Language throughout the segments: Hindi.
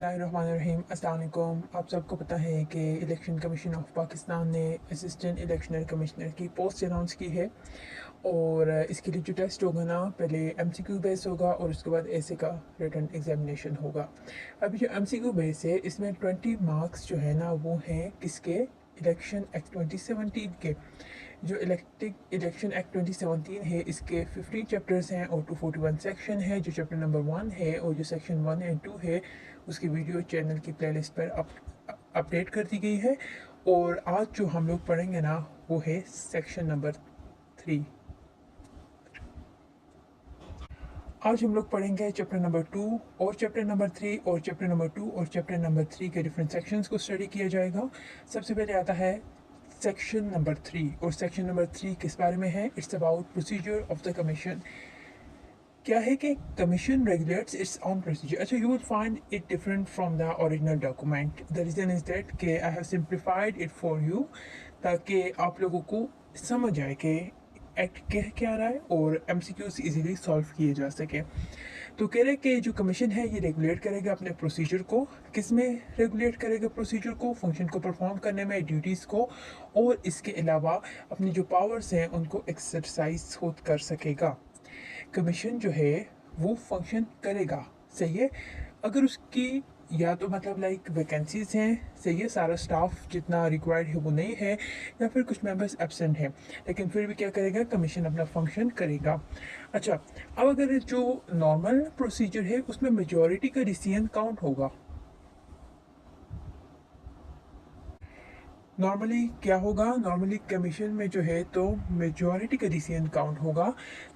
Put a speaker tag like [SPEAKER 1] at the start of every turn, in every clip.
[SPEAKER 1] बिस्मिल्लाहिर्रहमानिर्रहीम। अस्सलाम वालेकुम। आप सबको पता है कि इलेक्शन कमीशन ऑफ पाकिस्तान ने असिस्टेंट इलेक्शनल कमिश्नर की पोस्ट अनाउंस की है और इसके लिए जो टेस्ट होगा ना, पहले एमसीक्यू बेस होगा और उसके बाद ऐसे का रिटन एग्जामिनेशन होगा। अभी जो एमसीक्यू बेस है इसमें 20 मार्क्स जो है ना वो हैं किसके, इलेक्शन एक्ट 2017 के। जो इलेक्शन एक्ट 2017 है इसके 15 चैप्टर्स हैं और 241 सेक्शन है। जो चैप्टर नंबर 1 है और जो सेक्शन 1 एंड 2 है उसकी वीडियो चैनल की प्लेलिस्ट पर अपडेट कर दी गई है। और आज जो हम लोग पढ़ेंगे ना वो है सेक्शन नंबर 3। आज हम लोग पढ़ेंगे चैप्टर नंबर 2 और चैप्टर नंबर 3 और चैप्टर नंबर 2 और चैप्टर नंबर 3 के डिफरेंट सेक्शंस को स्टडी किया जाएगा। सबसे पहले आता है सेक्शन नंबर 3 और सेक्शन नंबर 3 किस बारे में है? It's about procedure of the commission. क्या है कि commission regulates its own procedure. अच्छा, you will find it different from the original document. The reason is that कि I have simplified it for you, ताकि आप लोगों को समझ आए कि एक्ट कह क्या रहा है और एमसीक्यूज इजीली सॉल्व किए जा सके। तो कह रहे कि जो कमीशन है ये रेगुलेट करेगा अपने प्रोसीजर को। किस में रेगुलेट करेगा प्रोसीजर को? फंक्शन को परफॉर्म करने में, ड्यूटीज़ को, और इसके अलावा अपनी जो पावर्स हैं उनको एक्सरसाइज खुद कर सकेगा। कमीशन जो है वो फंक्शन करेगा, सही है, अगर उसकी या तो मतलब लाइक वैकेंसीज हैं, सही है, सारा स्टाफ जितना रिक्वायर्ड है वो नहीं है, या फिर कुछ मेंबर्स एब्सेंट हैं, लेकिन फिर भी क्या करेगा, कमीशन अपना फंक्शन करेगा। अच्छा, अब अगर जो नॉर्मल प्रोसीजर है उसमें मेजॉरिटी का डिसीजन काउंट होगा। नॉर्मली क्या होगा, नॉर्मली कमीशन में जो है तो मेजॉरिटी का डिसीजन काउंट होगा।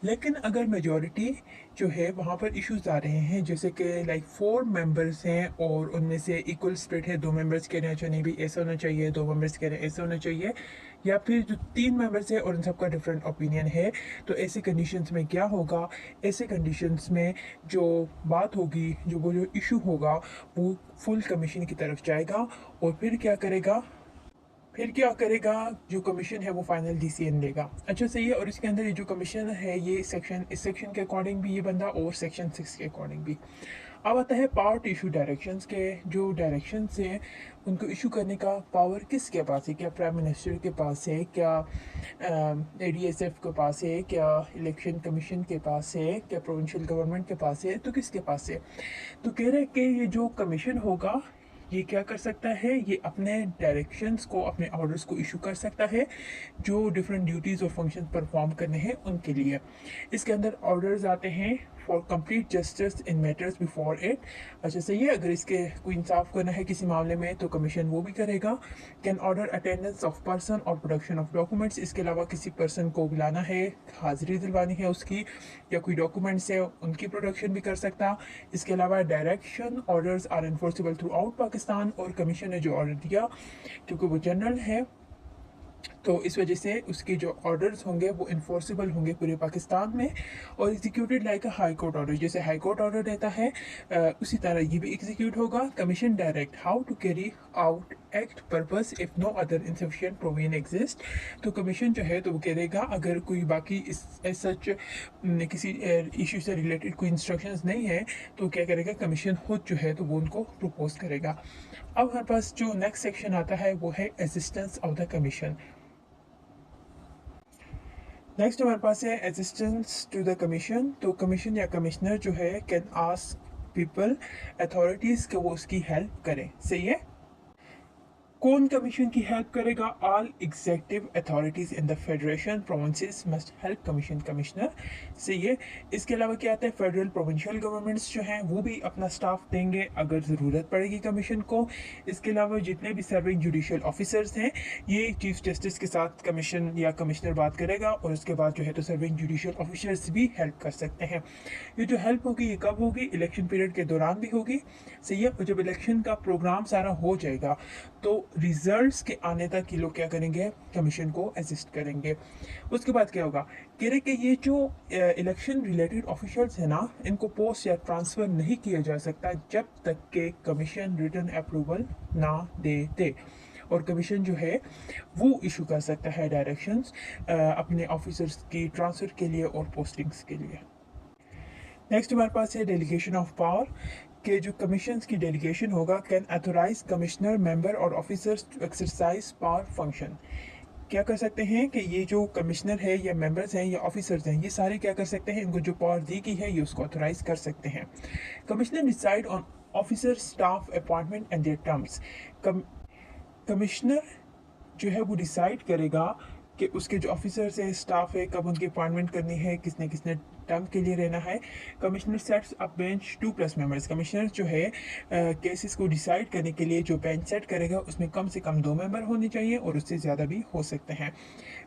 [SPEAKER 1] लेकिन अगर मेजॉरिटी जो है वहाँ पर इश्यूज आ रहे हैं, जैसे कि लाइक 4 मेंबर्स हैं और उनमें से इक्वल स्प्लिट है, 2 मेंबर्स कह रहे हैं अच्छा नहीं भी ऐसा होना चाहिए, 2 मेंबर्स कह रहे हैं ऐसा होना चाहिए, या फिर जो 3 मेंबर्स हैं और उन सबका डिफरेंट ओपिनियन है, तो ऐसे कंडीशंस में क्या होगा, ऐसे कंडीशंस में जो बात होगी, जो इशू होगा वो फुल कमीशन की तरफ जाएगा। और फिर क्या करेगा, जो कमीशन है वो फाइनल डिसीजन लेगा। अच्छा, सही है। और इसके अंदर ये जो कमीशन है ये इस सेक्शन के अकॉर्डिंग भी ये बंदा और सेक्शन 6 के अकॉर्डिंग भी। अब आता है पावर टू इशू डायरेक्शंस के। जो डायरेक्शंस हैं उनको इशू करने का पावर किसके पास है? क्या प्राइम मिनिस्टर के पास है, क्या एडीएसएफ के पास है, क्या इलेक्शन कमीशन के पास है, क्या प्रोविंशियल गवर्नमेंट के पास है, तो किसके पास है? तो कह रहे हैं कि ये जो कमीशन होगा ये क्या कर सकता है, ये अपने डायरेक्शंस को, अपने ऑर्डर्स को इशू कर सकता है जो डिफरेंट ड्यूटीज़ और फंक्शन परफॉर्म करने हैं उनके लिए। इसके अंदर ऑर्डर्स आते हैं for complete justice in matters before it. अच्छा, सही है, अगर इसके कोई इंसाफ करना है किसी मामले में तो कमीशन वो भी करेगा। Can order attendance of person और प्रोडक्शन ऑफ डॉक्यूमेंट्स। इसके अलावा किसी पर्सन को बुलाना है, हाजिरी दिलवानी है उसकी, या कोई डॉक्यूमेंट्स है उनकी प्रोडक्शन भी कर सकता। इसके अलावा direction orders are enforceable throughout Pakistan. और कमीशन ने जो ऑर्डर दिया क्योंकि वो जनरल है तो इस वजह से उसके जो ऑर्डर्स होंगे वो इन्फोर्सिबल होंगे पूरे पाकिस्तान में और executed like a high court order. जैसे हाई कोर्ट ऑर्डर रहता है उसी तरह ये भी एग्जीक्यूट होगा। Commission direct how to carry out act purpose if no other insufficient provision exist. तो कमीशन जो है तो वो करेगा अगर कोई बाकी इस सच किसी इशू से रिलेटेड कोई इंस्ट्रक्शंस नहीं है तो क्या करेगा, कमीशन खुद जो है तो वो उनको प्रपोज करेगा। अब हमारे पास जो नेक्स्ट सेक्शन आता है वो है assistance of the commission. Next हमारे पास है असिस्टेंस टू द कमीशन। तो कमीशन या कमिश्नर जो है कैन आस्क पीपल, अथॉरिटीज़ के वो उसकी हेल्प करें, सही है। कौन कमीशन की हेल्प करेगा? All executive authorities in the federation provinces must help commission commissioner, सही है। इसके अलावा क्या आता है, फेडरल प्रोविंशियल गवर्नमेंट्स जो हैं वो भी अपना स्टाफ देंगे अगर ज़रूरत पड़ेगी कमीशन को। इसके अलावा जितने भी सर्विंग जुडिशियल ऑफिसर्स हैं ये चीफ जस्टिस के साथ कमीशन या कमिश्नर बात करेगा और उसके बाद जो है तो सर्विंग जुडिशियल ऑफिसर्स भी हेल्प कर सकते हैं। ये जो हेल्प होगी ये कब होगी? इलेक्शन पीरियड के दौरान भी होगी, सही है। और जब इलेक्शन का प्रोग्राम सारा हो जाएगा तो रिजल्ट्स के आने तक ये लोग क्या करेंगे, कमीशन को असिस्ट करेंगे। उसके बाद क्या होगा, कह रहे कि ये जो इलेक्शन रिलेटेड ऑफिशियल्स है ना इनको पोस्ट या ट्रांसफ़र नहीं किया जा सकता जब तक के कमीशन रिटन अप्रूवल ना दे। और कमीशन जो है वो इशू कर सकता है डायरेक्शंस अपने ऑफिसर्स की ट्रांसफ़र के लिए और पोस्टिंग्स के लिए। नेक्स्ट हमारे पास है डेलीगेशन ऑफ पावर। कि जो कमीशंस की डेलीगेशन होगा कैन अथोराइज कमिश्नर मेंबर और officers to exercise power function. क्या कर सकते हैं कि ये जो कमिश्नर है या मेंबर्स हैं या ऑफिसर्स हैं, ये सारे क्या कर सकते हैं, इनको जो पावर दी गई है ये उसको ऑथोराइज कर सकते हैं। Commissioner decide on officer staff appointment and their terms. Commissioner जो है वो डिसाइड करेगा कि उसके जो ऑफिसर्स है, स्टाफ है, कब उनकी अपॉइंटमेंट करनी है, किसने किसने टर्म के लिए रहना है। Commissioner sets up bench 2+ members. Commissioner जो है केसेस को डिसाइड करने के लिए जो बेंच सेट करेगा उसमें कम से कम 2 मेंबर होने चाहिए और उससे ज़्यादा भी हो सकते हैं।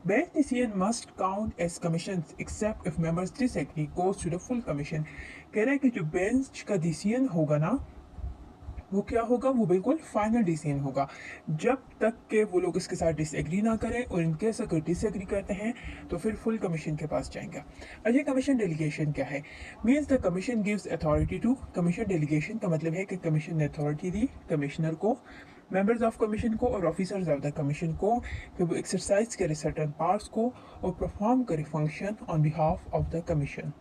[SPEAKER 1] Bench decision must count as commission except if members disagree goes to the full commission. कह रहा है कि जो बेंच का डिसीजन होगा ना वो क्या होगा, वो बिल्कुल फाइनल डिसीजन होगा जब तक के वो लोग इसके साथ डिसएग्री ना करें, और इनकेस अगर डिसएग्री करते हैं तो फिर फुल कमीशन के पास जाएंगे। अच्छा, कमीशन डेलीगेशन क्या है? Means the commission gives authority to. Commission delegation का मतलब है कि कमीशन ने अथॉरिटी दी कमिश्नर को, मेंबर्स ऑफ कमीशन को और ऑफिसर्स ऑफ द कमीशन को कि वो एक्सरसाइज करे सर्टन पार्ट्स को और परफॉर्म करे function on behalf of the commission.